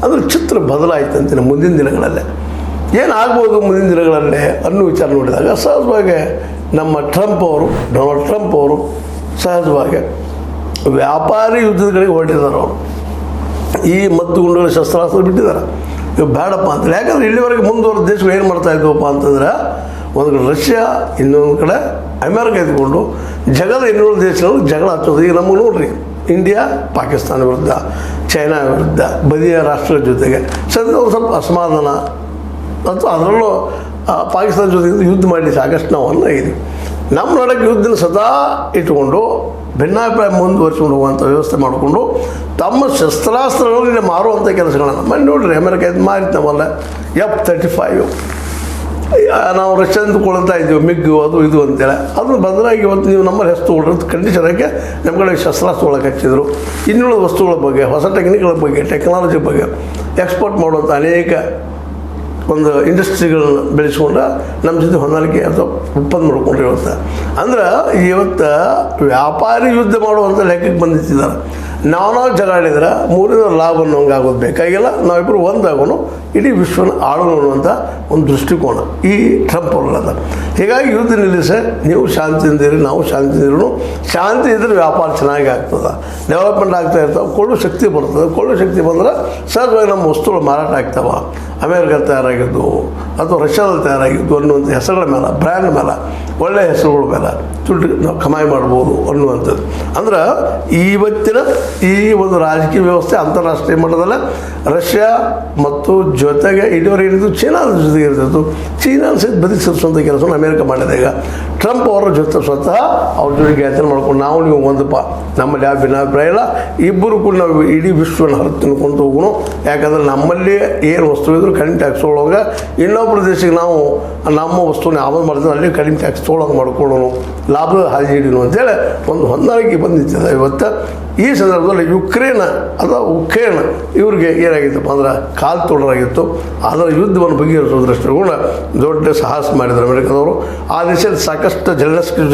ಅದ್ರ ಚಿತ್ರ ಬದಲಾಯಿತು ಅಂತೀನಿ ಮುಂದಿನ ದಿನಗಳಲ್ಲೇ. ಏನಾಗ್ಬೋದು ಮುಂದಿನ ದಿನಗಳಲ್ಲೇ ಅನ್ನೋ ವಿಚಾರ ನೋಡಿದಾಗ ಸಹಜವಾಗಿ ನಮ್ಮ ಡೊನಾಲ್ಡ್ ಟ್ರಂಪ್ ಅವರು ಸಹಜವಾಗಿ ವ್ಯಾಪಾರಿ ಯುದ್ಧದ ಕಡೆಗೆ ಹೊರಟಿದ್ದಾರೆ. ಅವರು ಈ ಮದ್ದುಗುಂಡುಗಳ ಶಸ್ತ್ರಾಸ್ತ್ರ ಬಿಟ್ಟಿದ್ದಾರೆ. ಇವು ಬೇಡಪ್ಪ ಅಂತೇಳಿ. ಯಾಕಂದರೆ ಇಲ್ಲಿವರೆಗೆ ಮುಂದುವರೆದ ದೇಶಗಳು ಏನು ಮಾಡ್ತಾ ಇದ್ವಪ್ಪ ಅಂತಂದ್ರೆ, ಒಂದು ಕಡೆ ರಷ್ಯಾ, ಇನ್ನೊಂದು ಕಡೆ ಅಮೇರಿಕ ಇದ್ಕೊಂಡು ಜಗದ ಇನ್ನೂರು ದೇಶಗಳು ಜಗಳ ಹಚ್ಚೋದು. ಈಗ ನಮಗೆ ನೋಡ್ರಿ, ಇಂಡಿಯಾ ಪಾಕಿಸ್ತಾನ ವಿರುದ್ಧ, ಚೈನಾ ವಿರುದ್ಧ, ಬದಿಯ ರಾಷ್ಟ್ರಗಳ ಜೊತೆಗೆ ಸದ್ಯ ಸ್ವಲ್ಪ ಅಸಮಾಧಾನ ಮತ್ತು ಅದರಲ್ಲೂ ಪಾಕಿಸ್ತಾನ ಜೊತೆಗೆ ಯುದ್ಧ ಮಾಡಲಿ ಸಾಕಷ್ಟು ನಾವು ಅನ್ನಾಗಿದ್ದೀವಿ. ನಮ್ಮ ನಡಕ್ಕೆ ಯುದ್ಧನ ಸದಾ ಇಟ್ಕೊಂಡು ಭಿನ್ನಾಭಿಪ್ರಾಯ ಮುಂದುವರಿಸ್ಕೊಂಡು ಹೋಗುವಂಥ ವ್ಯವಸ್ಥೆ ಮಾಡಿಕೊಂಡು ತಮ್ಮ ಶಸ್ತ್ರಾಸ್ತ್ರಗಳಲ್ಲಿ ಮಾರುವಂಥ ಕೆಲಸಗಳನ್ನು ಮನೆ ನೋಡ್ರಿ, ಅಮೇರಿಕ ಇದು ಮಾರಿತ್ತು ನಾವಲ್ಲ F-35 ನಾವು ರಷ್ಯಾದಿಂದ ಕೊಳ್ತಾ ಇದ್ದೀವಿ, ಮಿಗ್ಗು ಅದು ಇದು ಅಂತೇಳಿ. ಅದನ್ನು ಬದಲಾಗಿ ಇವತ್ತು ನೀವು ನಮ್ಮಲ್ಲಿ ಹೆಸರು ತೊಗೊಳ್ರಿ ಕಂಡೀಷನ್ ಹಾಕಿ ನಮ್ಮ ಕಡೆ ಶಸ್ತ್ರಾಸ್ತ್ರ ಒಳಗೆ ಹಚ್ಚಿದ್ರು. ಇನ್ನುಳಿದ ವಸ್ತುಗಳ ಬಗ್ಗೆ, ಹೊಸ ಟೆಕ್ನಿಕ್ಗಳ ಬಗ್ಗೆ, ಟೆಕ್ನಾಲಜಿ ಬಗ್ಗೆ ಎಕ್ಸ್ಪೋರ್ಟ್ ಮಾಡುವಂಥ ಅನೇಕ ಒಂದು ಇಂಡಸ್ಟ್ರಿಗಳನ್ನ ಬೆಳೆಸ್ಕೊಂಡು ನಮ್ಮ ಜೊತೆ ಹೊಂದಾಣಿಕೆ ಅಥವಾ ಒಪ್ಪಂದ ಮಾಡ್ಕೊಂಡು ಇವತ್ತು. ಅಂದ್ರೆ ಇವತ್ತು ವ್ಯಾಪಾರಿ ಯುದ್ಧ ಮಾಡುವಂಥ ಲೆಕ್ಕಕ್ಕೆ ಬಂದಿದ್ದಾರೆ. ನಾವು ಜಗಾಡಿದ್ರೆ ಮೂರಿನ ಲಾಭ ಅನ್ನೋಂಗೆ ಆಗೋದು ಬೇಕಾಗಿಲ್ಲ. ನಾವಿಬ್ಬರು ಒಂದಾಗೋನು ಇಡೀ ವಿಶ್ವನ ಆಳೋಣ ಅನ್ನುವಂಥ ಒಂದು ದೃಷ್ಟಿಕೋನ ಈ ಟ್ರಂಪ್ ಅವ್ರಲ್ಲದ. ಹೀಗಾಗಿ ಯುದ್ಧ ನಿಲ್ಲಿಸಿ ನೀವು ಶಾಂತಿಯಿಂದಿರಿ, ನಾವು ಶಾಂತಿಯಿಂದಿರೂ. ಶಾಂತಿ ಇದ್ರೆ ವ್ಯಾಪಾರ ಚೆನ್ನಾಗಿ ಆಗ್ತದೆ, ಡೆವಲಪ್ಮೆಂಟ್ ಆಗ್ತಾ ಇರ್ತಾವೆ, ಕೊಳ್ಳೋ ಶಕ್ತಿ ಬರ್ತದೆ. ಕೊಳ್ಳೋ ಶಕ್ತಿ ಬಂದ್ರೆ ಸಹಜವಾಗಿ ನಮ್ಮ ವಸ್ತುಗಳು ಮಾರಾಟ ಆಗ್ತಾವೆ. ಅಮೇರಿಕ ತಯಾರಾಗಿದ್ದು ಅಥವಾ ರಷ್ಯಾದಲ್ಲಿ ತಯಾರಾಗಿದ್ದು ಅನ್ನುವಂಥ ಹೆಸರುಗಳ ಮೇಲೆ, ಬ್ರ್ಯಾಂಡ್ ಮೇಲೆ, ಒಳ್ಳೆಯ ಹೆಸರುಗಳ ಮೇಲೆ ದುಡ್ಡು ನಾವು ಕಮಾಯಿ ಮಾಡ್ಬೋದು ಅನ್ನುವಂಥದ್ದು. ಅಂದ್ರೆ ಇವತ್ತಿನ ಈ ಒಂದು ರಾಜಕೀಯ ವ್ಯವಸ್ಥೆ ಅಂತಾರಾಷ್ಟ್ರೀಯ ಮಟ್ಟದಲ್ಲ ರಷ್ಯಾ ಮತ್ತು ಜೊತೆಗೆ ಇದುವರೆಗೆ ಏನಿದ್ದು ಚೀನಾದ ಜೊತೆಗೆ ಇರ್ತಿತ್ತು. ಚೀನಾ ಸಹಿತ ಬದುಕಿಸುವಂಥ ಕೆಲಸವನ್ನು ಅಮೇರಿಕ ಮಾಡಿದೆ. ಈಗ ಟ್ರಂಪ್ ಅವರ ಜೊತೆ ಸ್ವತಃ ಅವ್ರ ಜೊತೆಗೆ ಯಾತ್ರೆ ಮಾಡ್ಕೊಂಡು ನಾವು ನೀವು ಒಂದಪ್ಪ ನಮ್ಮಲ್ಲಿ ಯಾವ ಭಿನ್ನಾಭಿಪ್ರಾಯ ಇಲ್ಲ, ಇಬ್ಬರು ಕೂಡ ನಾವು ಇಡೀ ವಿಶ್ವನ ಹೊರ ತಿನ್ಕೊಂಡು ಹೋಗೋಣ. ಯಾಕಂದರೆ ನಮ್ಮಲ್ಲಿ ಏನು ವಸ್ತು ಇದ್ರೂ ಕಡಿಮೆ ಟ್ಯಾಕ್ಸ್ ತೊಗೊಳೋಂಗೆ, ಇನ್ನೊಬ್ಬರ ದೇಶಕ್ಕೆ ನಾವು ನಮ್ಮ ವಸ್ತುನ ಆಮದು ಮಾಡ್ತೀವಿ ಅಲ್ಲಿ ಕಡಿಮೆ ಟ್ಯಾಕ್ಸ್ ತೊಗೊಳಂಗೆ ಮಾಡ್ಕೊಳ್ಳೋಣ, ಲಾಭದ ಹಾದಿ ಹಿಡಿಯೋಣ ಅಂತೇಳಿ ಒಂದು ಹೊಂದಾಣಿಕೆ ಬಂದಿರ್ತದೆ. ಇವತ್ತು ಈ ಸಂದರ್ಭದಲ್ಲಿ ಯುಕ್ರೇನ್ ಅಥವಾ ಉಕ್ರೇನ್ ಇವ್ರಿಗೆ ಏನಾಗಿತ್ತಪ್ಪ ಅಂದ್ರೆ ಕಾಲು ತೊಡರಾಗಿತ್ತು. ಅದರ ಯುದ್ಧವನ್ನು ಬಗೆಹರಿಸೋ ದೃಷ್ಟಿಕೋನ ದೊಡ್ಡ ಸಾಹಸ ಮಾಡಿದರು ಅಮೆರಿಕದವರು. ಆ ದೇಶದ ಸಾಕಷ್ಟು ಜೆಲೆನ್ಸ್ಕಿ ಜೊತೆ